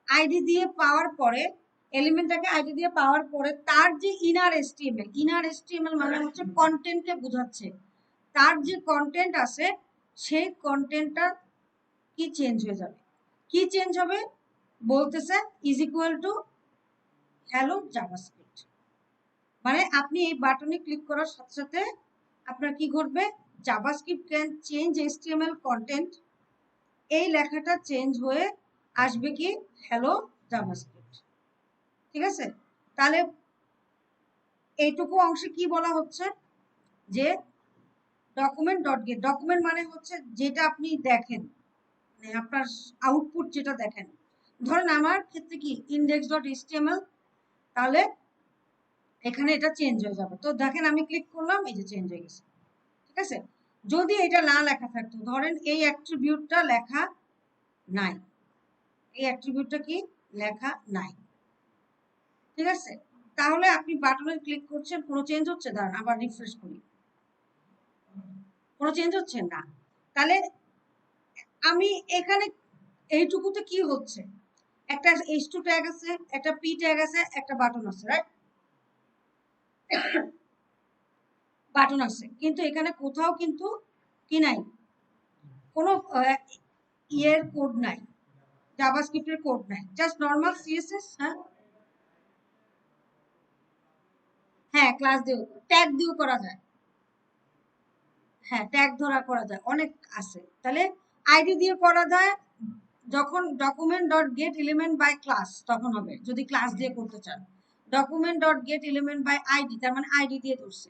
ID দিয়ে পাওয়ার পরে এলিমেন্টটাকে ID দিয়ে পাওয়ার পরে তার যে ইনার এসটিএমএল মানে হচ্ছে কন্টেন্টকে বোঝাচ্ছে, তার যে কন্টেন্ট আছে সেই কন্টেন্টটা কি চেঞ্জ হয়ে যাবে, কি চেঞ্জ হবে বলতেছে is equal to hello JavaScript. মানে আপনি এই বাটনে ক্লিক করার সাথে সাথে আপনার কি ঘটবে, JavaScript can change HTML content, এই লেখাটা চেঞ্জ হয়ে আসবে কি হ্যালো জাভাস্ক্রিপ্ট। ঠিক আছে, তাহলে এইটুকু অংশে কি বলা হচ্ছে যে ডকুমেন্ট ডট গেট, ডকুমেন্ট মানে হচ্ছে যেটা আপনি দেখেন, মানে আপনার আউটপুট যেটা দেখেন। ধরেন আমার ক্ষেত্রে কি ইন্ডেক্স ডট এইচটিএমএল, তাহলে এখানে এটা চেঞ্জ হয়ে যাবে। তো দেখেন আমি ক্লিক করলাম, এই যে চেঞ্জ হয়ে গেছে। ঠিক আছে, যদি এটা না লেখা থাকতো, ধরেন এই অ্যাট্রিবিউটটা লেখা নাই, এই অ্যাট্রিবিউটটা কি লেখা নাই, ঠিক আছে, তাহলে আপনি বাটনে ক্লিক করছেন, কোনো চেঞ্জ হচ্ছে? দাঁড়ান আবার রিফ্রেশ করি, কোনো চেঞ্জ হচ্ছে না। তাহলে আমি এখানে এইটুকুতে কি হচ্ছে, একটা h2 ট্যাগ আছে, একটা p ট্যাগ আছে, একটা বাটন আছে, রাইট? বাটন আছে, কিন্তু এখানে কোথাও কিন্তু কি নাই, কোনো ইয়ের কোড নাই, জাভাস্ক্রিপ্টের কোড নাই, জাস্ট নরমাল সিএসএস। হ্যাঁ ক্লাস দিয়েও, ট্যাগ দিয়েও করা যায়, হ্যাঁ ট্যাগ ধরা করা যায়, অনেক আছে। তাহলে আইডি দিয়ে করা যায়, যখন document dot get element by class তখন হবে, যদি ক্লাস দিয়ে করতে চান। Document dot get element by ID, তার মানে আইডি দিয়ে ধরছে,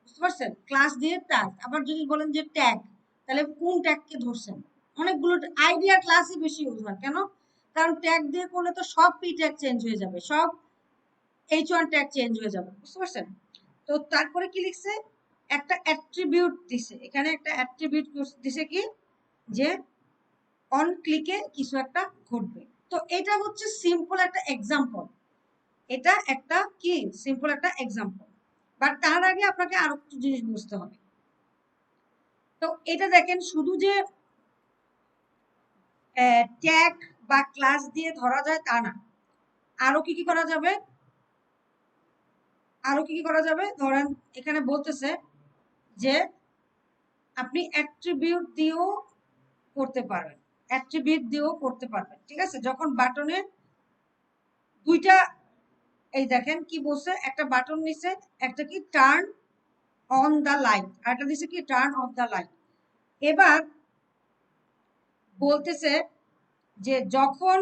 বুঝতে পারছেন? ক্লাস দিয়ে ট্যাগ। আবার যদি বলেন যে ট্যাগ, তাহলে কোন ট্যাগকে ধরছেন? অনেকগুলো আইডি আর ক্লাসই বেশি ইউজ হয়, কেন? কারণ ট্যাগ দিয়ে করলে তো সব পি ট্যাগ চেঞ্জ হয়ে যাবে, সব h1 ট্যাগ চেঞ্জ হয়ে যাবে, বুঝতে পারছেন? তো তারপরে কি লিখছে, একটা অ্যাট্রিবিউট দিছে, এখানে একটা অ্যাট্রিবিউট দিছে কি, যে অন ক্লিকে কিছু একটা ঘটবে। তো এটা হচ্ছে সিম্পল একটা এক্সাম্পল, এটা একটা কি সিম্পল একটা এক্সাম্পল, বাট তার আগে আপনাকে আরো কিছু জিনিস বুঝতে হবে। তো এটা দেখেন, শুধু যে ট্যাগ বা ক্লাস দিয়ে ধরা যায় তা না, আরো কি কি করা যাবে, আরো কি কি করা যাবে? ধরেন এখানে বলতেছে যে আপনি অ্যাট্রিবিউট দিয়েও করতে পারবেন, অ্যাট্রিবিউট দিয়েও করতে পারবেন, ঠিক আছে? যখন বাটনে দুইটা, এই দেখেন কি বলছে, একটা বাটন নিচে, একটা কি টার্ন অন দা লাইট, আর একটা দিছে কি টার্ন অফ দা লাইট। এবার বলতেছে যে যখন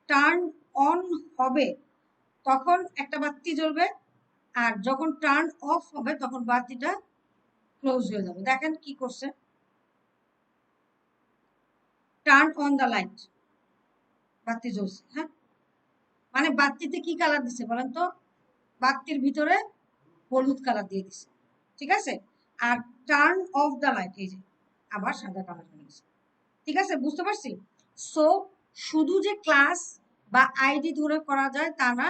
টার্ন অন হবে তখন একটা বাতি জ্বলবে, আর যখন টার্ন অফ হবে তখন বাতিটা ক্লোজ হয়ে যাবে। দেখেন কি করছে, টার্ন অন দা লাইট, বাতি জ্বলছে, হ্যাঁ, মানে বাতিতে কি কালার দিছে বলেন তো? বাতির ভিতরে হলুদ কালার দিয়ে দিছে, ঠিক আছে? আর টার্ন অফ দা লাইট, এই যে আবার সাদা কালার হয়ে গেছে, ঠিক আছে? বুঝতে পারছি? সো শুধু যে ক্লাস বা আইডি ধরে করা যায় তা না,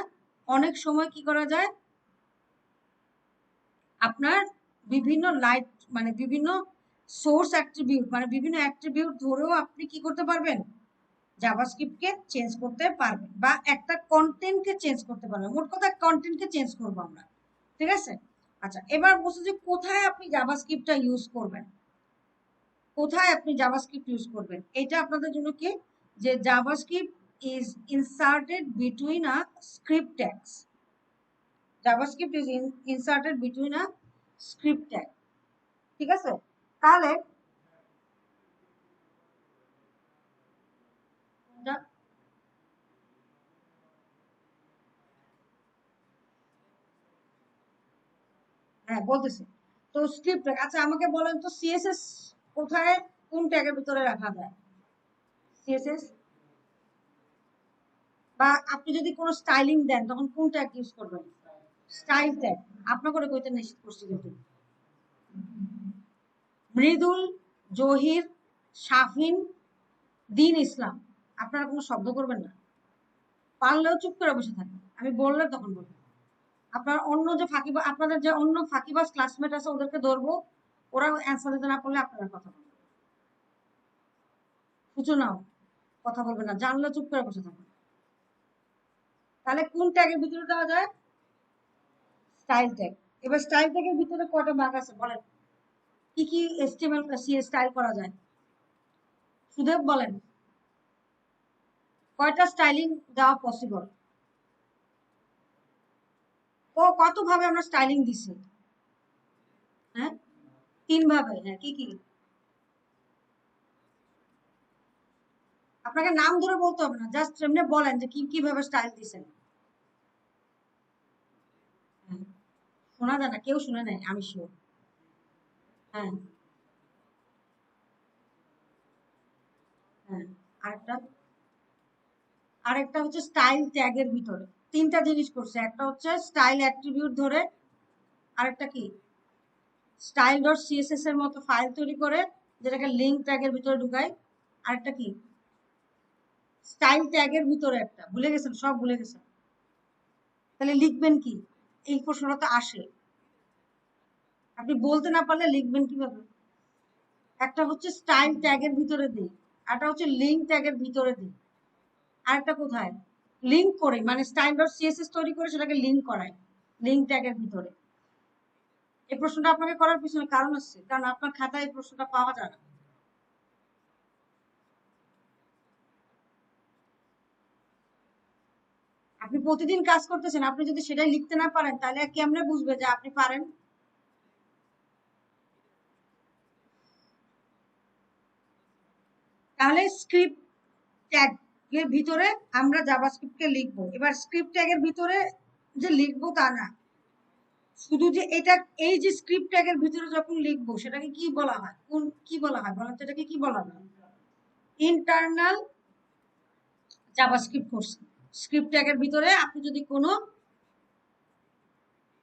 অনেক সময় কি করা যায়, আপনার বিভিন্ন লাইট মানে বিভিন্ন সোর্স অ্যাট্রিবিউট মানে বিভিন্ন অ্যাট্রিবিউট ধরেও আপনি কি করতে পারবেন, জাভাস্ক্রিপ্টকে চেঞ্জ করতে পারবেন, বা একটা কন্টেন্টকে চেঞ্জ করতে পারবেন। মোট কথা কন্টেন্টকে চেঞ্জ করবো আমরা, ঠিক আছে? আচ্ছা, এবার বলছে যে কোথায় আপনি জাভাস্ক্রিপ্টটা ইউজ করবেন, কোথায় আপনি জাভাস্ক্রিপ্ট ইউজ করবেন, এটা আপনাদের জন্য কি, যে JavaScript is inserted between a script tags, JavaScript is inserted between a script tag, ঠিক আছে? তাহলে হ্যাঁ বলতেছি, তো স্ক্রিপ্ট ট্যাগ। আচ্ছা আমাকে বলেন তো সিএসএস কোথায়, কোন ট্যাগের ভিতরে রাখা যায় সিএসএস? বা আপনি যদি কোনো স্টাইলিং দেন তখন কোন ট্যাগ ইউজ করবেন? Style tag. আপনাকে কইতে নিষেধ করছি কিন্তু। মৃদুল, জহির, শাহিন, দিন ইসলাম, আপনারা কোনো শব্দ করবেন না, পারলেও চুপ করে বসে থাকেন, আমি বললে তখন বলবেন। আপনার অন্য যে ফাঁকিবাজ, আপনাদের যে অন্য ফাঁকিবাজ ক্লাসমেট আছে ওদেরকে ধরবো, ওরা অ্যান্সার দিতে না পারলে আপনারা কথা বলবেন, সূচনাও কথা বলবেন না, জানলে চুপ করে বসে থাকবেন। তাহলে কোন ট্যাগের ভিতরে দেওয়া যায়? Style tag. এবার স্টাইল ট্যাগের ভিতরে কয়টা ভাগ আছে বলেন? কি কি এসটিএমএল স্টাইল করা যায়? সুদেব বলেন, কয়টা স্টাইলিং দেওয়া পসিবল? ও কত ভাবে আমরা স্টাইলিং দিছি? হ্যাঁ, 3 ভাবে। হ্যাঁ, কি কি? আপনাকে নাম ধরে বলতে হবে না, জাস্ট এমনি বলেন যে কি কিভাবে স্টাইল দিছেন। হ্যাঁ, শোনা যায় না, কেউ শুনে নাই, আমি শিওর। হ্যাঁ, হ্যাঁ। আরেকটা, আরেকটা হচ্ছে স্টাইল ট্যাগের ভিতরে 3টা জিনিস করছে। একটা হচ্ছে স্টাইল অ্যাট্রিবিউট ধরে, আরেকটা কি স্টাইল ডট সিএসএস এর মতো ফাইল তৈরি করে যেটাকে লিঙ্ক ট্যাগের ভিতরে ঢুকাই। আরেকটা কি স্টাইল ট্যাগের ভিতরে একটা, ভুলে গেছেন, সব ভুলে গেছেন। তাহলে লিখবেন কি? এই প্রশ্নটা তো আসে, আপনি বলতে না পারলে লিখবেন কিভাবে? একটা হচ্ছে স্টাইল ট্যাগের ভিতরে দিই, একটা হচ্ছে লিঙ্ক ট্যাগের ভিতরে দিই, আরেকটা কোথায় লিঙ্ক করে, মানে স্টাইল ডট সিএসএস তৈরি করে সেটাকে লিঙ্ক করায় লিঙ্ক ট্যাগের ভিতরে। এই প্রশ্নটা আপনাকে করার পিছনে কারণ আছে, কারণ আপনার খাতায় এই প্রশ্নটা পাওয়া যায় না। আপনি প্রতিদিন কাজ করতেছেন, আপনি যদি সেটাই লিখতে না পারেন তাহলে কেমনে বুঝবে যে আপনি পারেন? তাহলে স্ক্রিপ্ট ট্যাগ এর ভিতরে আমরা জাভাস্ক্রিপ্টকে লিখবো। এবার স্ক্রিপ্ট ট্যাগের ভিতরে যে লিখবো তা না, শুধু যে এটা, এই যে স্ক্রিপ্ট ট্যাগের ভিতরে যখন লিখবো সেটাকে কি বলা হয়? কোন কি বলা হয় বলেন তো, এটাকে কি বলা হয়? Internal JavaScript course. স্ক্রিপ্ট ট্যাগের ভিতরে আপনি যদি কোনো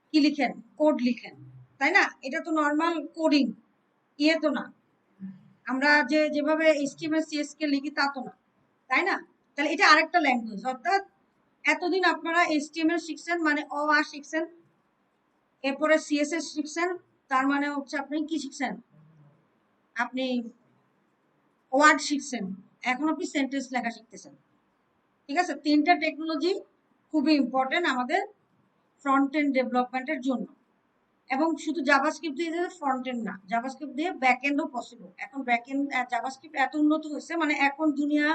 কি লিখেন, কোড লিখেন, তাই না? এটা তো নর্মাল কোডিং, ইয়ে তো না, আমরা যে যেভাবে এইচটিএমএল সিএসএস কে লিখি তা তো না, তাই না? তাহলে এটা আরেকটা ল্যাঙ্গুয়েজ। অর্থাৎ এতদিন আপনারা এইচটিএমএল শিখছেন, মানে অ আ শিখছেন, এরপরে সিএসএস শিখছেন, তার মানে হচ্ছে আপনি কি শিখছেন? আপনি ওয়ার্ড শিখছেন, এখন আপনি সেন্টেন্স লেখা শিখতেছেন। ঠিক আছে, 3টা টেকনোলজি খুবই ইম্পর্টেন্ট আমাদের ফ্রন্ট এন্ড ডেভেলপমেন্টের জন্য। এবং শুধু জাভাস্ক্রিপ্ট দিয়ে যে ফ্রন্ট এন্ড না, জাভাস্ক্রিপ্ট দিয়ে ব্যাক এন্ডও পসিবল। এখন ব্যাক এন্ড জাভাস্ক্রিপ্ট এত উন্নত হয়েছে, মানে এখন দুনিয়া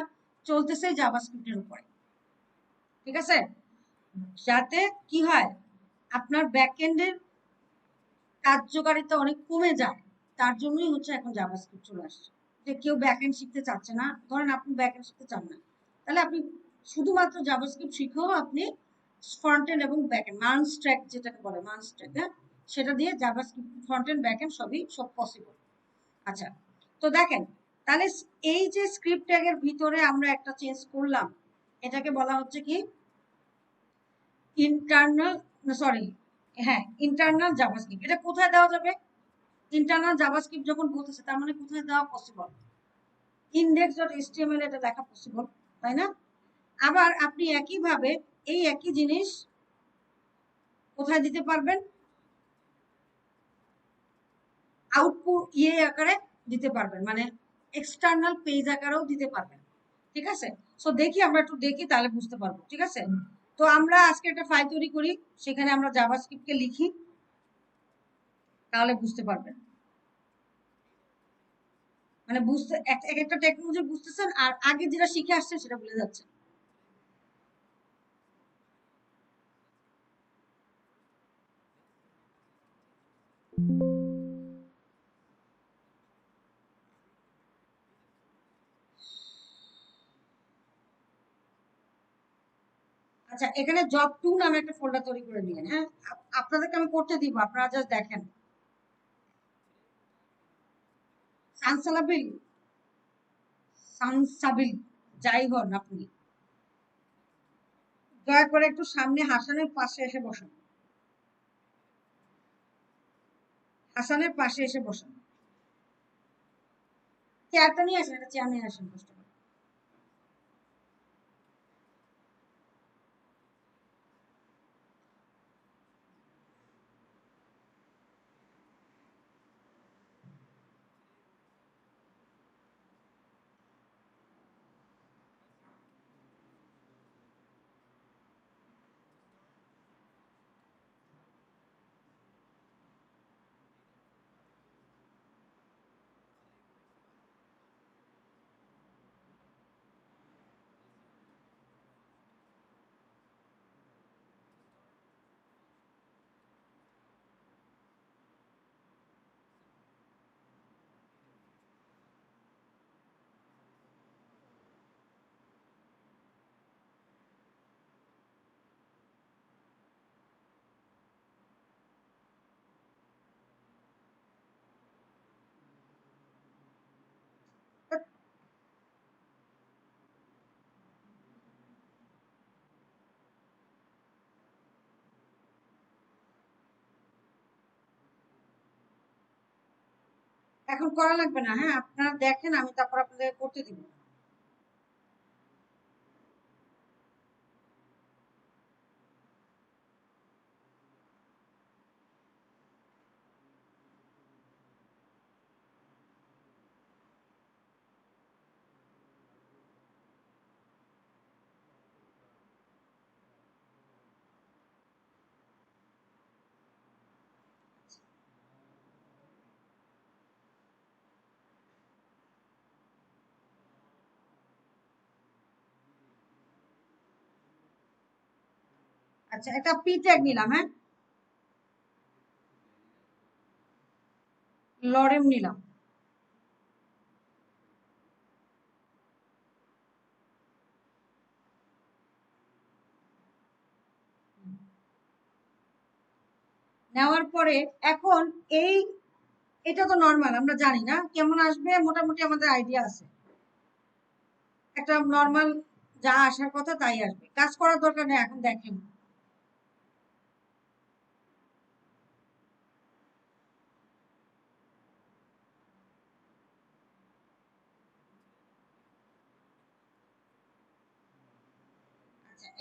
চলতেছে জাভাস্ক্রিপ্টের উপরে। ঠিক আছে, যাতে কি হয়, আপনার ব্যাক এন্ডের কার্যকারিতা অনেক কমে যায়, তার জন্যই হচ্ছে এখন জাভাস্ক্রিপ্ট চলে আসছে। যে কেউ ব্যাক এন্ড শিখতে চাচ্ছে না, ধরেন আপনি ব্যাক এন্ড শিখতে চান না, তাহলে আপনি শুধুমাত্র জাভাস্ক্রিপ্ট শিখেও আপনি ফ্রন্ট এন্ড এবং ব্যাক এন্ড মান্স ট্র্যাক যেটাকে বলে, মান্স ট্র্যাক, হ্যাঁ, সেটা দিয়ে JavaScript front end back end সবই সব পসিবল। আচ্ছা, তো দেখেন, তাহলে এই যে স্ক্রিপ্ট ট্যাগের ভিতরে আমরা একটা চেঞ্জ করলাম, এটাকে বলা হচ্ছে কি ইন্টারনাল, সরি, হ্যাঁ, ইন্টারনাল জাভাস্ক্রিপ্ট। এটা কোথায় দেওয়া যাবে? ইন্টারনাল জাভাস্ক্রিপ্ট যখন বলতেছে তার মানে কোথায় দেওয়া পসিবল? ইনডেক্স ডট এইচটিএমএল এটা লেখা পসিবল, তাই না? আবার আপনি একইভাবে এই একই জিনিস কোথায় দিতে পারবেন? আউটপুট ইয়ে আকারে দিতে পারবেন, মানে এক্সটার্নাল পেজ আকারেও দিতে পারবেন। ঠিক আছে, সো দেখি, আমরা একটু দেখি তাহলে বুঝতে পারবো। ঠিক আছে, তো আমরা আজকে একটা ফাইল তৈরি করি, সেখানে আমরা জাভাস্ক্রিপ্টকে লিখি, তাহলে বুঝতে পারবেন। মানে বুঝতে এক একটা টেকনোলজি বুঝতেছেন, আর আগে যেটা শিখে আসছেন সেটা ভুলে যাচ্ছেন। আচ্ছা, এখানে জব 2 নামে একটা ফোল্ডার তৈরি করে নিয়েন। হ্যাঁ, আপনাদেরকে আমি করতে দিব, আপনারা জাস্ট দেখেন। সানসালাবিল, সানসাবিল, যাই হন আপনি, দয়া করে একটু সামনে হাসানের পাশে এসে বসুন। হাসানের পাশে এসে বসুন, চেয়ারটা নিয়ে আসেন, একটা চেয়ার নিয়ে আসেন কষ্ট করে। এখন করা লাগবে না, হ্যাঁ আপনারা দেখেন, আমি তারপর আপনাদের করতে দিব। আচ্ছা, একটা পি ট্যাগ নিলাম, হ্যাঁ লরেম নিলাম। নেওয়ার পরে এখন এই, এটা তো নর্মাল, আমরা জানি না কেমন আসবে, মোটামুটি আমাদের আইডিয়া আছে, একটা নর্মাল যা আসার কথা তাই আসবে, কাজ করার দরকার নেই। এখন দেখেন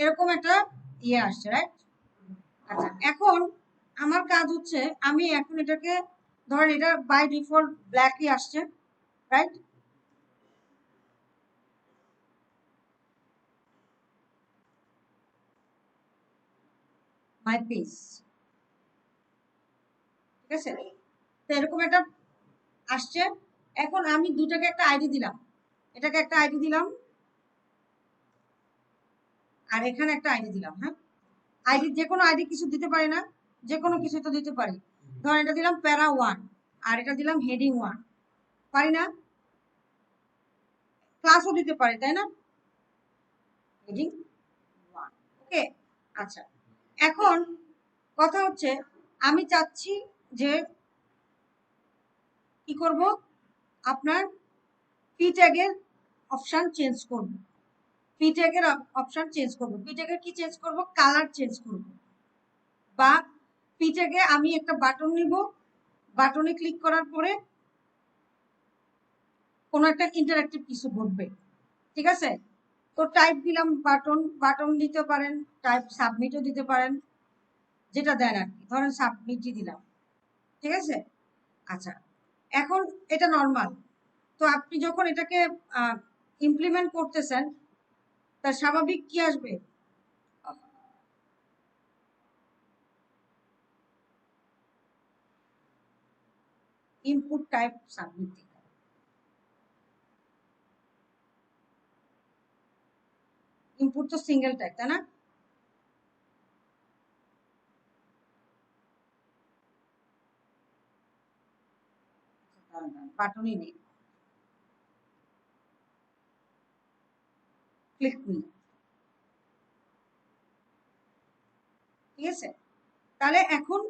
এরকম একটা ইয়ে আসছে, রাইট? আচ্ছা, এখন আমার কাজ হচ্ছে, আমি এখন এটাকে ধরেন এটা বাই ডিফল্ট ব্ল্যাকই আসছে, রাইট? মাই পেজ, ঠিক আছে, তো এরকম একটা আসছে। এখন আমি দুটাকে একটা আইডি দিলাম, এটাকে একটা আইডি দিলাম আর এখানে একটা আইডি দিলাম, হ্যাঁ আইডি যে কোনো আইডি কিছু দিতে পারি না, যে কোনো কিছু তো দিতে পারি। ধরেন এটা দিলাম প্যারা 1 আর এটা দিলাম হেডিং 1, পারি না? ক্লাসও দিতে পারি, তাই না? হেডিং 1, ওকে। আচ্ছা, এখন কথা হচ্ছে আমি চাচ্ছি যে কি করব, আপনার পি ট্যাগের অপশন চেঞ্জ করব, পি ট্যাগের অপশন চেঞ্জ করব, পি ট্যাগের কি চেঞ্জ করব, কালার চেঞ্জ করব, বা পি ট্যাগে আমি একটা বাটন নিব, বাটনে ক্লিক করার পরে কোনো একটা ইন্টারঅ্যাক্টিভ কিছু ঘটবে, ঠিক আছে? তো টাইপ দিলাম বাটন, বাটন দিতে পারেন, টাইপ সাবমিটও দিতে পারেন, যেটা দেন আর কি, ধরেন সাবমিটই দিলাম, ঠিক আছে? আচ্ছা, এখন এটা নর্মাল, তো আপনি যখন এটাকে ইমপ্লিমেন্ট করতেছেন, তার স্বাভাবিক কি আসবে, ইনপুট টাইপ সাবমিট দিতে, ইনপুট তো সিঙ্গেল টাইপ, তাই না? বাটনই নেই, ক্লিক মি, ঠিক আছে? তাহলে এখন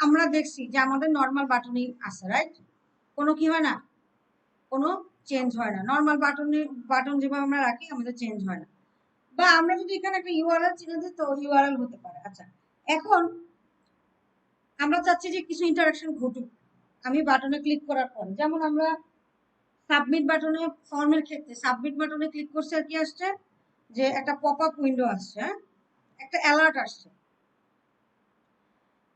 আমরা দেখছি যে আমাদের নর্মাল বাটনই আছে, রাইট? কোনো কি হয় না, কোনো চেঞ্জ হয় না, নর্মাল বাটনে, বাটন যেভাবে আমরা রাখি আমাদের চেঞ্জ হয় না। বা আমরা যদি এখানে একটা ইউআরএল চিনে দিই তো ইউআরএল হতে পারে। আচ্ছা, এখন আমরা চাচ্ছি যে কিছু ইন্টারাকশন ঘটুক, আমি বাটনে ক্লিক করার পরে, যেমন আমরা সাবমিট বাটনে, ফর্মের ক্ষেত্রে সাবমিট বাটনে ক্লিক করছে আর কি আসছে, যে একটা পপ আপ উইন্ডো আসছে, হ্যাঁ একটা অ্যালার্ট আসছে।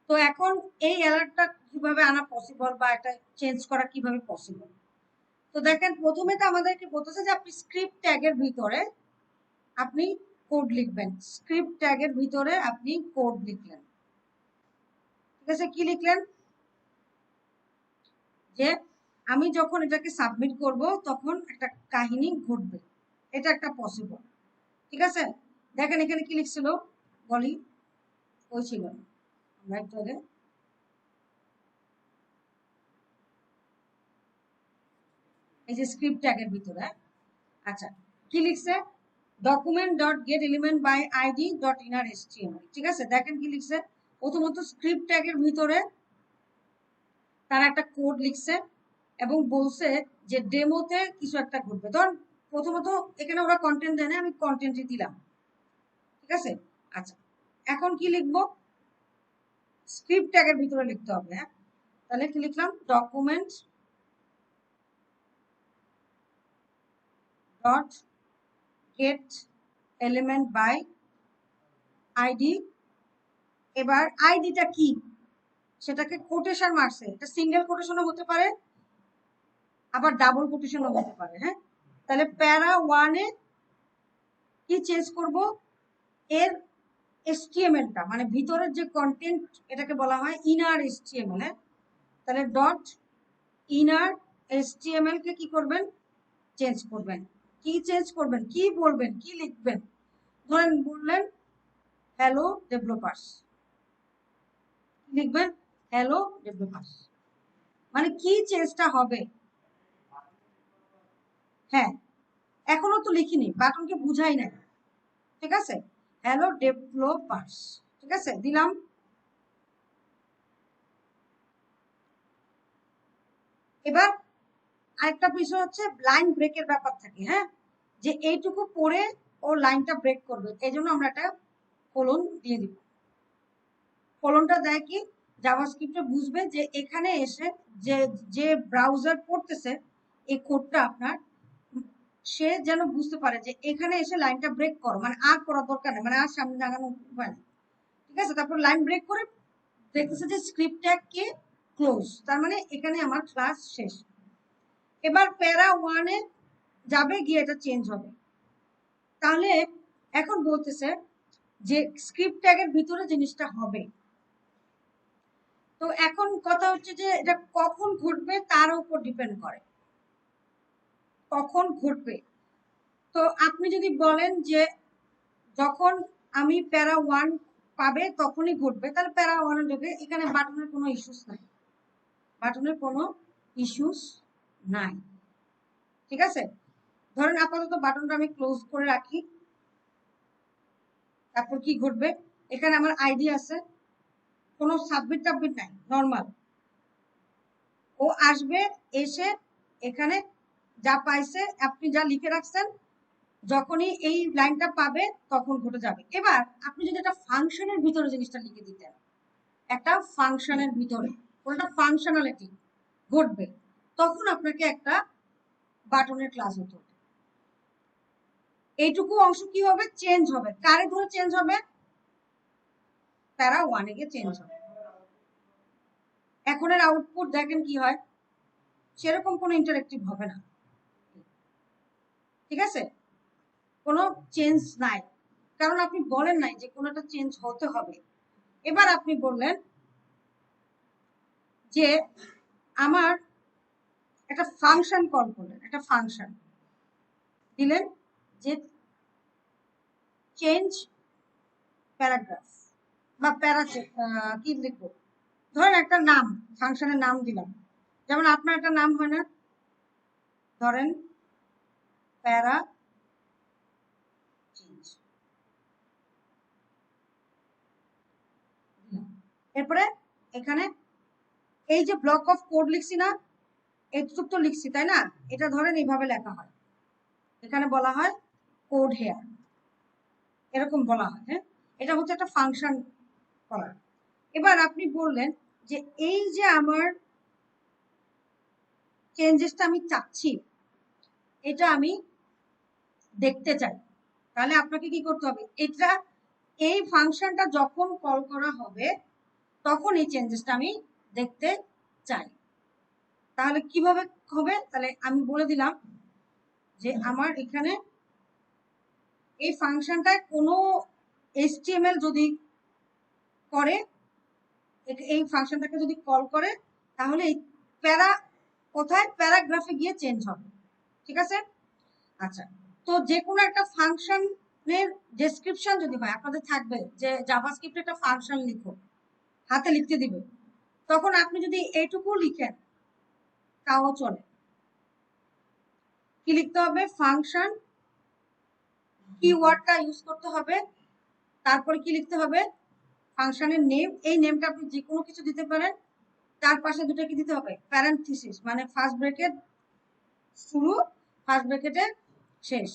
তো এখন এই অ্যালার্টটা কিভাবে আনা পসিবল, বা একটা চেঞ্জ করা কিভাবে পসিবল? তো দেখেন প্রথমে তো আমাদেরকে বলতেছে যে আপনি স্ক্রিপ্ট ট্যাগের ভিতরে আপনি কোড লিখবেন, স্ক্রিপ্ট ট্যাগের ভিতরে আপনি কোড লিখলেন, ঠিক আছে? কি লিখলেন, যে আমি যখন এটাকে সাবমিট করব তখন একটা কাহিনী ঘটবে, এটা একটা পসিবল, ঠিক আছে? দেখেন এখানে কি লিখছিল, বলি, ওই ছিল, আমরা একটু আগে, এই যে স্ক্রিপ্ট ট্যাগের ভিতরে, আচ্ছা কি লিখছে, document dot get element by ID dot inner HTML, ঠিক আছে? দেখেন কি লিখছে, প্রথমত স্ক্রিপ্ট ট্যাগের ভিতরে তারা একটা কোড লিখছে এবং বলছে যে ডেমোতে কিছু একটা ঘটবে। ধর প্রথমত এখানে ওরা কন্টেন্ট দেয় না, আমি কন্টেন্টই দিলাম, ঠিক আছে? আচ্ছা, এখন কি লিখবো, স্ক্রিপ্ট ট্যাগের ভিতরে লিখতে হবে, হ্যাঁ তাহলে কি লিখলাম, document dot get element by ID. এবার আইডিটা কি সেটাকে কোটেশন মার্কসে, এটা সিঙ্গেল কোটেশনও হতে পারে আবার ডাবল কোটেশনও হতে পারে। হ্যাঁ, তাহলে প্যারা 1 এ কি চেঞ্জ করব, এর HTML-টা মানে ভিতরের যে কন্টেন্ট এটাকে বলা হয় ইনার HTML। তাহলে ডট ইনার HTML কে কি করবেন, চেঞ্জ করবেন। কি চেঞ্জ করবেন, কি বলবেন, কি লিখবেন, ধরেন বললেন হ্যালো ডেভেলপার্স, লিখবেন হ্যালো ডেভেলপার্স। মানে কি চেঞ্জটা হবে, হ্যাঁ এখনো তো লিখিনি, বাটনকে বুঝাই নাই, ঠিক আছে, হ্যালো ডেভেলপার্স, ঠিক আছে দিলাম। এবার আরেকটা বিষয় হচ্ছে লাইন ব্রেকের ব্যাপার থাকে, হ্যাঁ, যে এইটুকু পড়ে ও লাইনটা ব্রেক করবে, এই জন্য আমরা একটা কোলন দিয়ে দিব। কোলনটা দেয় কি, জাভাস্ক্রিপ্টে বুঝবে যে এখানে এসে যে যে ব্রাউজার পড়তেছে এই কোডটা আপনার, সে যেন বুঝতে পারে যে এখানে এসে লাইনটা ব্রেক করো, মানে আর করার দরকার নেই, মানে আর সামনে লাগানো উপায় নেই, ঠিক আছে। তারপর লাইন ব্রেক করে দেখতেছে যে স্ক্রিপ্ট ট্যাগ কে ক্লোজ, তার মানে এখানে আমার ক্লাস শেষ। এবার প্যারা 1 এ যাবে, গিয়ে এটা চেঞ্জ হবে। তাহলে এখন বলতেছে যে স্ক্রিপ্ট ট্যাগের ভিতরে জিনিসটা হবে। তো এখন কথা হচ্ছে যে এটা কখন ঘটবে তার উপর ডিপেন্ড করে, কখন ঘটবে। তো আপনি যদি বলেন যে যখন আমি প্যারা 1 পাবে তখনই ঘটবে, তাহলে প্যারা 1 এ ঢোকে, এখানে বাটনের কোনো ইস্যুস নাই, বাটনের কোনো ইস্যুস নাই, ঠিক আছে। ধরেন আপাতত বাটনটা আমি ক্লোজ করে রাখি। তারপর কি ঘটবে, এখানে আমার আইডি আছে, কোনো সাবমিট টাবমিট নাই, নর্মাল ও আসবে, এসে এখানে যা পাইছে আপনি যা লিখে রাখছেন যখনই এই লাইনটা পাবে তখন ঘটে যাবে। এবার আপনি যদি একটা ফাংশনের ভিতরে জিনিসটা লিখে দিতেন, একটা ফাংশনের ভিতরে কোনটা ফাংশনালিটি ঘটবে, তখন আপনাকে একটা বাটনের ক্লাস হতে হবে। এইটুকু অংশ কি হবে, চেঞ্জ হবে, কারে ধরে চেঞ্জ হবে, প্যারা 1 এ গিয়ে চেঞ্জ হবে। এখন এর আউটপুট দেখেন কি হয়, সেরকম কোনো ইন্টারেক্টিভ হবে না, ঠিক আছে, কোনো চেঞ্জ নাই, কারণ আপনি বলেন নাই যে কোনোটা চেঞ্জ হতে হবে। এবার আপনি বললেন যে আমার একটা ফাংশন কল করলেন, একটা ফাংশন দিলেন যে চেঞ্জ প্যারাগ্রাফ বা প্যারা, কি লিখবো, ধরেন একটা নাম, ফাংশনের নাম দিলাম, যেমন আপনার একটা নাম হয় না, ধরেন প্যারা চেঞ্জ। এরপরে এখানে এই যে ব্লক অফ কোড লিখছি না, এইটুকু তো লিখছি তাই না, এটা ধরেন এইভাবে লেখা হয়, এখানে বলা হয় কোড হেয়ার, এরকম বলা হয়, হ্যাঁ, এটা হচ্ছে একটা ফাংশন করার। এবার আপনি বললেন যে এই যে আমার চেঞ্জেসটা আমি চাচ্ছি, এটা আমি দেখতে চাই, তাহলে আপনাকে কি করতে হবে, এটা এই ফাংশনটা যখন কল করা হবে তখন এই চেঞ্জেসটা আমি দেখতে চাই। তাহলে কিভাবে হবে, তাহলে আমি বলে দিলাম যে আমার এখানে এই ফাংশনটায় কোনো HTML যদি করে, এই ফাংশনটাকে যদি কল করে, তাহলে এই প্যারা কোথায়, প্যারাগ্রাফে গিয়ে চেঞ্জ হবে, ঠিক আছে। আচ্ছা, তো যে কোনো একটা ফাংশনের ডেসক্রিপশন যদি হয়, আপনাদের থাকবে যে জাভাস্ক্রিপ্টে একটা ফাংশন লিখো, হাতে লিখতে দিবে, তখন আপনি যদি এইটুকু লিখেন তাও চলে। কি লিখতে হবে, ফাংশন কিওয়ার্ডটা ইউজ করতে হবে, তারপরে কি লিখতে হবে, ফাংশনের নেম, এই নেমটা আপনি যে কোনো কিছু দিতে পারেন, তার পাশে দুটো কি দিতে হবে, প্যারেনথেসিস, মানে ফার্স্ট ব্র্যাকেট শুরু, ফার্স্ট ব্র্যাকেটের শেষ,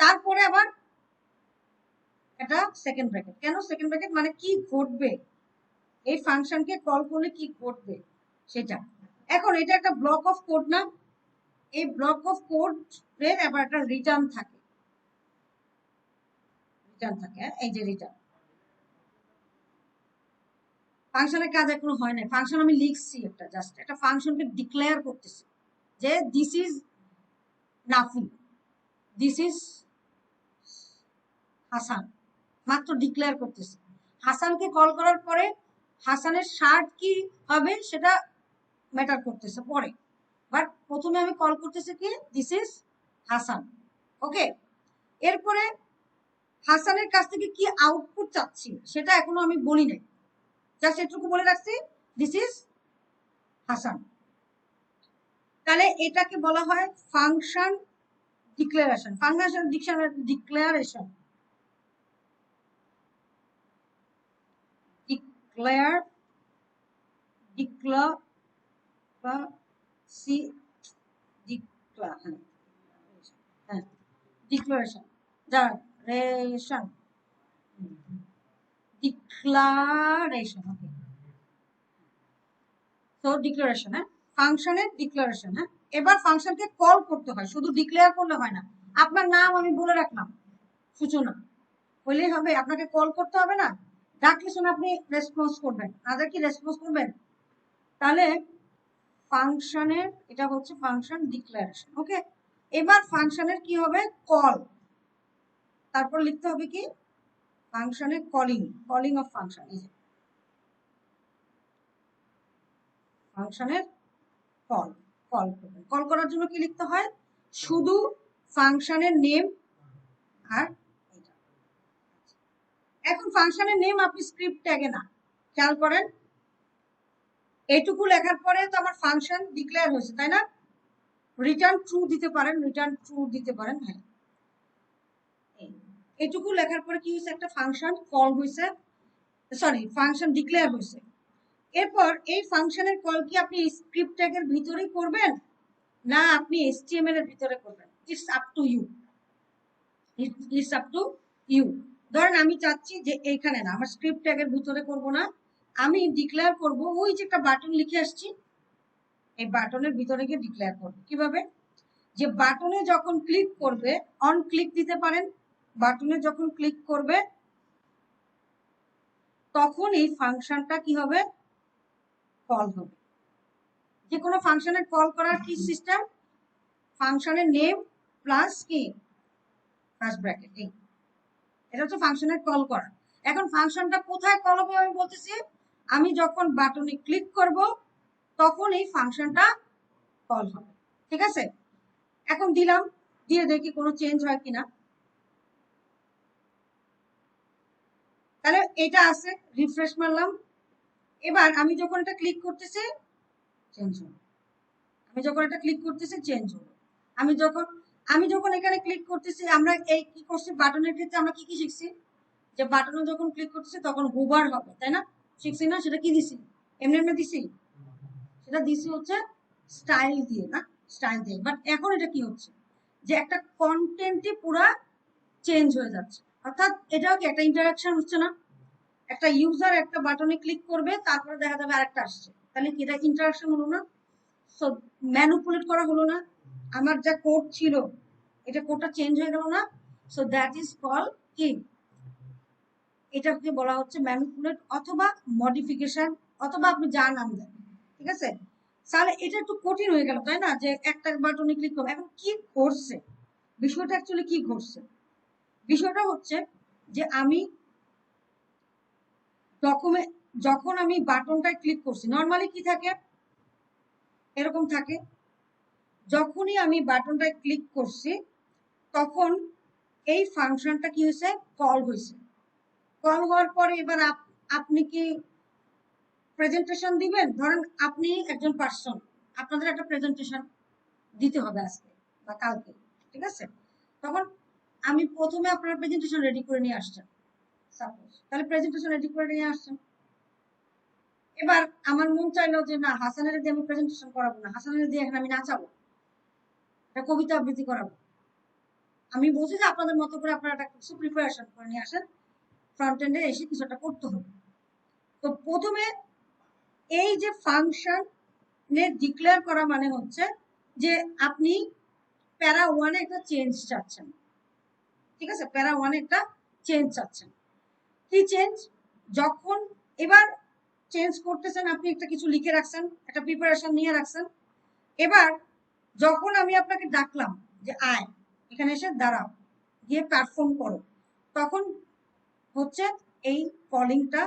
তারপরে আবার এটা সেকেন্ড ব্র্যাকেট। কেন সেকেন্ড ব্র্যাকেট, মানে কি ঘটবে, এই ফাংশনকে কল করলে কি ঘটবে, সেটা। এখন এটা একটা ব্লক অফ কোড না, এই ব্লক অফ কোড এর আবার একটা রিটার্ন থাকে, এই যে রিটার্ন। ফাংশনের কাজ এখনো হয় না, ফাংশন আমি লিখছি একটা, জাস্ট একটা ফাংশনকে ডিক্লেয়ার করতেছি যে this is Nafi, this is Hasan, মাত্র ডিক্লেয়ার করতেছি। হাসানকে কল করার পরে হাসানের শার্ট কি হবে সেটা ম্যাটার করতেছে পরে, বাট প্রথমে আমি কল করতেছি কি দিস ইজ হাসান। ওকে, এরপরে হাসানের কাছ থেকে কি আউটপুট চাচ্ছি সেটা এখনো আমি বলি নাই, জাস্ট এটুকু বলে রাখছি দিস ইজ হাসান। তাহলে এটাকে বলা হয় function declaration, function declaration, declare declaration declaration, okay. তো ডিক্লারেশন, হ্যাঁ, ফাংশনের ডিক্লারেশন। হ্যাঁ, এবার ফাংশনকে কল করতে হয়, শুধু ডিক্লেয়ার করলে হয় না। আপনার নাম আমি বলে রাখলাম সূচনা, বললেই হবে, আপনাকে কল করতে হবে না, ডাকলে শুনে আপনি রেসপন্স করবেন, আদার কি রেসপন্স করবেন। তাহলে ফাংশনের এটা হচ্ছে ফাংশন ডিক্লারেশন। ওকে, এবার ফাংশনের কি হবে কল, তারপর লিখতে হবে কি ফাংশনের কলিং অফ ফাংশন, এই যে ফাংশনের কল করার জন্য কি লিখতে হয়, শুধু ফাংশনের নেম আর এটা। এখন ফাংশনের নেম আপনি স্ক্রিপ্ট ট্যাগে না, খেয়াল করেন এইটুকু লেখার পরে তো আমার ফাংশন ডিক্লেয়ার হয়েছে, তাই না, রিটার্ন ট্রু দিতে পারেন, হ্যাঁ। এইটুকু লেখার পরে কি হয়েছে, একটা ফাংশন কল হয়েছে, সরি ফাংশন ডিক্লেয়ার হয়েছে। এরপর এই ফাংশনের কল কি আপনি স্ক্রিপ্ট ট্যাগের ভিতরেই করবেন না আপনি HTML এর ভিতরে করবেন, ইটস আপ টু ইউ। ধরেন আমি চাচ্ছি যে এইখানে না, আমার স্ক্রিপ্ট ট্যাগের ভিতরে করব না, আমি ডিক্লেয়ার করব ওই যে একটা বাটন লিখে আসছি, এই বাটনের ভিতরে গিয়ে ডিক্লেয়ার করব। কিভাবে, যে বাটনে যখন ক্লিক করবে, অন ক্লিক দিতে পারেন, বাটনে যখন ক্লিক করবে তখন এই ফাংশনটা কি হবে কল হবে। যে কোনো ফাংশনের কল করার কি সিস্টেম, ফাংশনের নেম প্লাস কি ফার্স্ট ব্র্যাকেট, এটা হচ্ছে ফাংশনের কল করা। এখন ফাংশনটা কোথায় কল হবে আমি বলতেছি, আমি যখন বাটনে ক্লিক করব তখন এই ফাংশনটা কল হবে, ঠিক আছে। এখন দিলাম, দিয়ে দেখি কোনো চেঞ্জ হয় কিনা। তাহলে এটা আছে, রিফ্রেশ মারলাম। এবার আমি যখন এটা ক্লিক করতেছি চেঞ্জ হলো, আমি যখন এখানে ক্লিক করতেছি, আমরা এই কি করছি বাটনের ক্ষেত্রে আমরা কি কি শিখছি, যে বাটনে যখন ক্লিক করতেছি তখন হুবার হবে, তাই না, শিখছি না, সেটা কি দিছি, এমনি দিছি, সেটা দিছি হচ্ছে স্টাইল দিয়ে, না স্টাইল দিয়ে। বাট এখন এটা কি হচ্ছে, যে একটা কন্টেন্টই পুরা চেঞ্জ হয়ে যাচ্ছে, অর্থাৎ এটাও কি একটা ইন্টারাকশন হচ্ছে না, একটা ইউজার একটা বাটনে ক্লিক করবে তারপরে দেখা যাবে আরেকটা আসছে, তাহলে কি এটা ইন্টারাকশন হলো না, সো ম্যানিপুলেট করা হলো না, আমার যা কোড ছিল এটা কোডটা চেঞ্জ হয়ে গেল না, সো দ্যাট ইজ কল কি, এটাকে বলা হচ্ছে ম্যানিপুলেট অথবা মডিফিকেশন, অথবা আপনি যা নাম দেন, ঠিক আছে। তাহলে এটা একটু কঠিন হয়ে গেল, তাই না, যে একটা বাটনে ক্লিক করবো। এখন কি ঘটছে, বিষয়টা অ্যাকচুয়ালি কি ঘটছে, বিষয়টা হচ্ছে যে আমি ডকুমেন্ট, যখন আমি বাটনটায় ক্লিক করছি নর্মালি কি থাকে এরকম থাকে, যখনই আমি বাটনটায় ক্লিক করছি তখন এই ফাংশনটা কি হয়েছে কল হয়েছে, কল হওয়ার পরে এবার আপনি কি প্রেজেন্টেশন দিবেন, ধরেন আপনি একজন পার্সন, আপনাদের একটা প্রেজেন্টেশন দিতে হবে আজকে বা কালকে, ঠিক আছে। তখন আমি প্রথমে আপনার প্রেজেন্টেশন রেডি করে নিয়ে আসছেন, সাপোজ, তাহলে প্রেজেন্টেশন রেডি করে নিয়ে আসছেন। এবার আমার মন চাইলো যে না, হাসানের দিয়ে আমি প্রেজেন্টেশন করাবো না, হাসানের দিয়ে এখন আমি নাচাবো, একটা কবিতা আবৃত্তি করাবো। আমি বলছি যে আপনাদের মতো করে আপনারা একটা কিছু প্রিপারেশন করে নিয়ে আসেন, ফ্রন্ট এন্ডে এসে কিছু একটা করতে হবে। তো প্রথমে এই যে ফাংশন ডিক্লেয়ার করা মানে হচ্ছে যে আপনি প্যারা 1 এ একটা চেঞ্জ চাচ্ছেন, ঠিক আছে, প্যারা 1 এ একটা চেঞ্জ চাচ্ছেন। কি চেঞ্জ? যখন এবার চেঞ্জ করতেছেন, আপনি একটা কিছু লিখে রাখছেন, একটা প্রিপারেশন নিয়ে রাখছেন। এবার যখন আমি আপনাকে ডাকলাম যে আয় এখানে এসে দাঁড়াও, গিয়ে পারফর্ম করো, তখন হচ্ছে এই কলিংটা,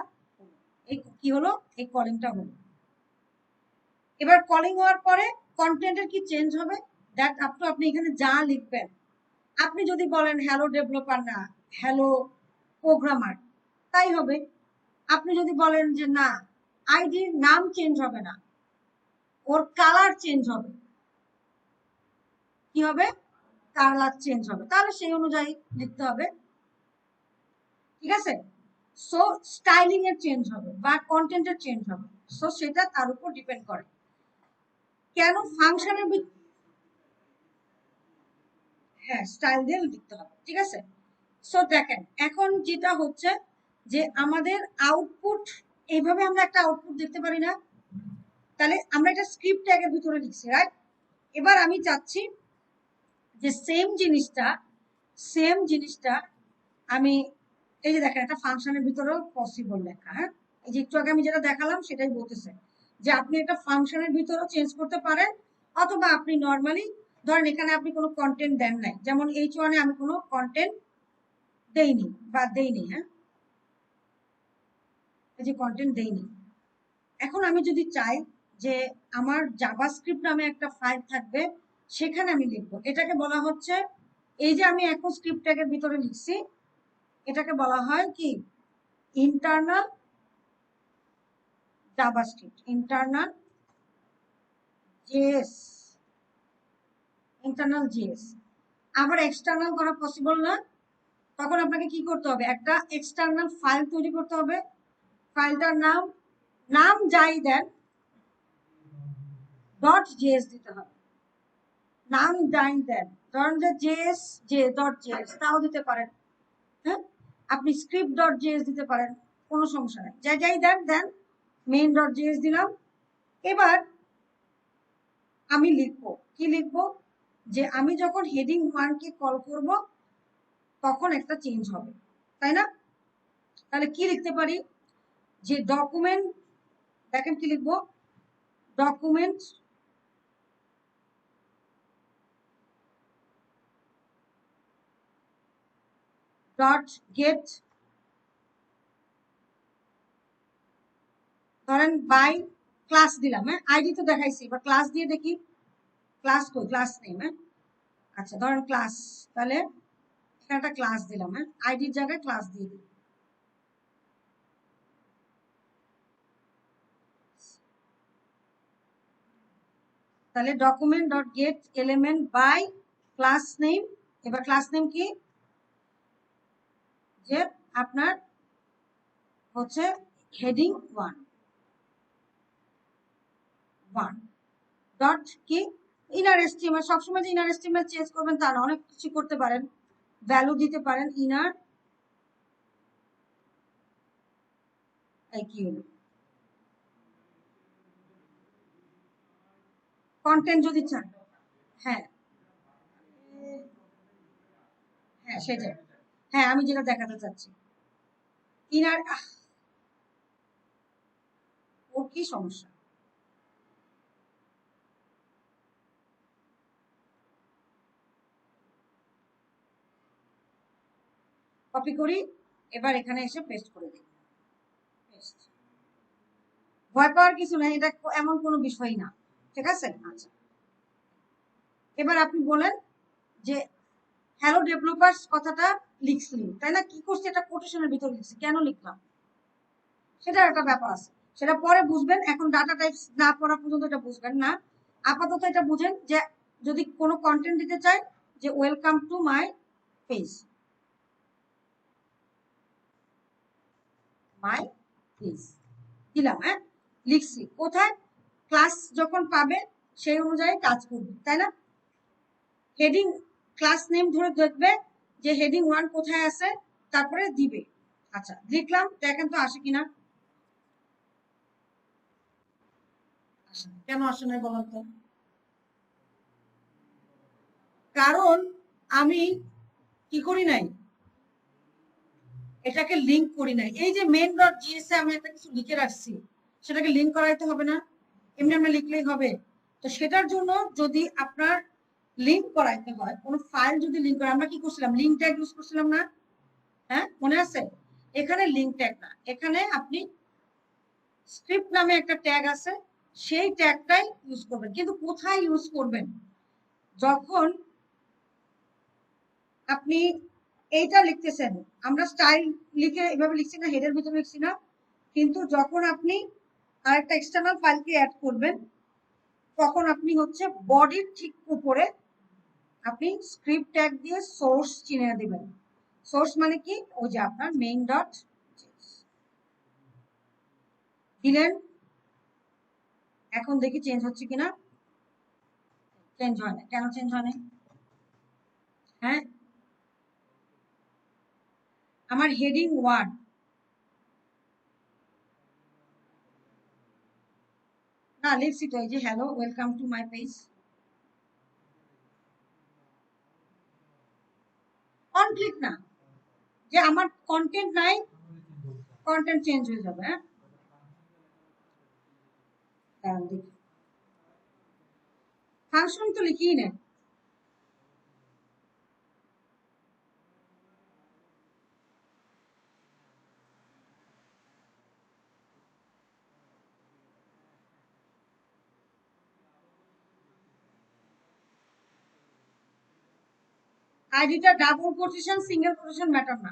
এই কি হলো, এই কলিংটা হলো। এবার কলিং হওয়ার পরে কন্টেন্টের কি চেঞ্জ হবে, দ্যাট আপ টু আপনি এখানে যা লিখবেন। আপনি যদি বলেন হ্যালো ডেভেলপার না হ্যালো প্রোগ্রামার, তাই হবে। আপনি যদি বলেন যে না আইডির নাম চেঞ্জ হবে না, ওর কালার চেঞ্জ হবে, কি হবে, কালার চেঞ্জ হবে, তাহলে সেই অনুযায়ী লিখতে হবে, ঠিক আছে। সো স্টাইলিং এর চেঞ্জ হবে বা কন্টেন্টের চেঞ্জ হবে, সো সেটা তার উপর ডিপেন্ড করে। কেন ফাংশনের, হ্যাঁ স্টাইল দিয়ে লিখতে হবে, ঠিক আছে। সো দেখেন এখন যেটা হচ্ছে যে আমাদের আউটপুট, এইভাবে আমরা একটা আউটপুট দেখতে পারি না, তাহলে আমরা একটা স্ক্রিপ্ট ট্যাগের ভিতরে লিখছি, রাইট। এবার আমি চাচ্ছি যে সেম জিনিসটা আমি, এই যে দেখেন একটা ফাংশনের ভিতরেও পসিবল লেখা, হ্যাঁ এই যে একটু আগে আমি যেটা দেখালাম সেটাই বলতেছে যে আপনি একটা ফাংশনের ভিতরেও চেঞ্জ করতে পারেন, অথবা আপনি নর্মালি ধরেন এখানে আপনি কোনো কন্টেন্ট দেন নাই, যেমন H1 এ আমি কোনো কন্টেন্ট দেইনি বা দেইনি, হ্যাঁ এই যে কন্টেন্ট দেইনি। এখন আমি যদি চাই যে আমার জাভাস্ক্রিপ্ট নামে একটা ফাইল থাকবে, সেখানে আমি লিখবো, এটাকে বলা হচ্ছে, এই যে আমি এখন স্ক্রিপ্ট ট্যাগের ভিতরে লিখছি, এটাকে বলা হয় কি ইন্টারনাল জাভাস্ক্রিপ্ট, ইন্টারনাল জেএস। আবার এক্সটার্নাল করা পসিবল না, তখন আপনাকে কি করতে হবে, একটা এক্সটার্নাল ফাইল তৈরি করতে হবে। ফাইলটার নাম যাই দেন .js দিতে হবে, নাম যাই দেন, ধরেন যে js তাও দিতে পারেন, হ্যাঁ আপনি script.js দিতে পারেন, কোনো সমস্যা নেই, যাই দেন main.js দিলাম। এবার আমি লিখবো, কি লিখবো, যে আমি যখন হেডিং 1 কে কল করব তখন একটা চেঞ্জ হবে, তাই না। তাহলে কি লিখতে পারি, যে ডকুমেন্ট, দেখেন কি লিখবো, ডকুমেন্ট ডট গেট, ধরেন বাই ক্লাস দিলাম, হ্যাঁ আইডি তো দেখাইছি, এবার ক্লাস দিয়ে দেখি, ক্লাস কই, ক্লাস নেই, হ্যাঁ আচ্ছা ধরেন ক্লাস, তাহলে এখানে একটা ক্লাস দিলাম, হ্যাঁ আইডির জায়গায় ক্লাস দিয়ে দিই। তাহলে document dot get element by class name, এবার ক্লাস নেম কি, যে আপনার হচ্ছে হেডিং 1 ডট কি ইনার এস্টিমেট, সবসময় যে ইনার এস্টিমেট চেঞ্জ করবেন তা না, অনেক কিছু করতে পারেন, ভ্যালু দিতে পারেন ইনার, কি হলো কন্টেন্ট যদি চান, হ্যাঁ হ্যাঁ সেটাই, হ্যাঁ আমি যেটা দেখাতে চাচ্ছি ইনার, ওর কি সমস্যা, কপি করি, এবার এখানে এসে পেস্ট করে দিই, পেস্ট, ভয় পাওয়ার কিছু নেই, এটা এমন কোনো বিষয় না, ঠিক আছে। আচ্ছা এবার আপনি বলেন যে হ্যালো ডেভেলপার্স কথাটা লিখছি, তাই না, কি করছি, এটা কোটেশনের ভিতর লিখছি, কেন লিখলাম সেটা একটা ব্যাপার আছে, সেটা পরে বুঝবেন, এখন ডাটা টাইপস না পড়া পর্যন্ত এটা বুঝবেন না। আপাতত এটা বুঝেন যে যদি কোনো কন্টেন্ট দিতে চাই, যে ওয়েলকাম টু মাই পেজ, দিলাম, হ্যাঁ লিখছি, কোথায়, ক্লাস যখন পাবে সেই অনুযায়ী কাজ করবে, তাই না। হেডিং, ক্লাস নেম ধরে দেখবে যে হেডিং 1 কোথায় আছে, তারপরে দিবে। আচ্ছা লিখলাম, দেখেন তো আসে কিনা, কেন আসে নাই বলেন তো? কারণ আমি কি করি নাই, এটাকে লিংক করি নাই। এই যে মেন ডট জিএস এ আমি একটা কিছু লিখে রাখছি, সেটাকে লিংক করাইতে হবে না? এমনি আমরা লিখলেই হবে? তো সেটার জন্য যদি আপনার লিংক করাইতে হয়, কোনো ফাইল যদি লিংক করে, আমরা কি করছিলাম, লিংক ট্যাগ ইউজ করছিলাম না? হ্যাঁ, মনে আছে? এখানে লিংক ট্যাগ না, এখানে আপনি স্ক্রিপ্ট নামে একটা ট্যাগ আছে, সেই ট্যাগটাই ইউজ করবেন। কিন্তু কোথায় ইউজ করবেন? যখন আপনি এইটা লিখতেছেন, আমরা স্টাইল লিখে এভাবে লিখছি না, হেডের ভিতরে লিখছি না, কিন্তু যখন আপনি আরেকটা এক্সটার্নাল ফাইলকে অ্যাড করবেন, তখন আপনি হচ্ছে বডির ঠিক উপরে আপনি স্ক্রিপ্ট ট্যাগ দিয়ে সোর্স চিনে দিবেন। সোর্স মানে কি, ওই যে আপনার মেইন ডট দিলেন। এখন দেখি চেঞ্জ হচ্ছে কিনা। চেঞ্জ হয় না, কেন চেঞ্জ হয় না? হ্যাঁ, আমার হেডিং 1, না লিখছি তো, এই যে hello welcome to my page. On click না, যে আমার কন্টেন্ট নাই, কন্টেন্ট চেঞ্জ হয়ে যাবে। হ্যাঁ, কারণ দেখি ফাংশন তো লিখিই নেই। আইডিটা double quotation single quotation matter না,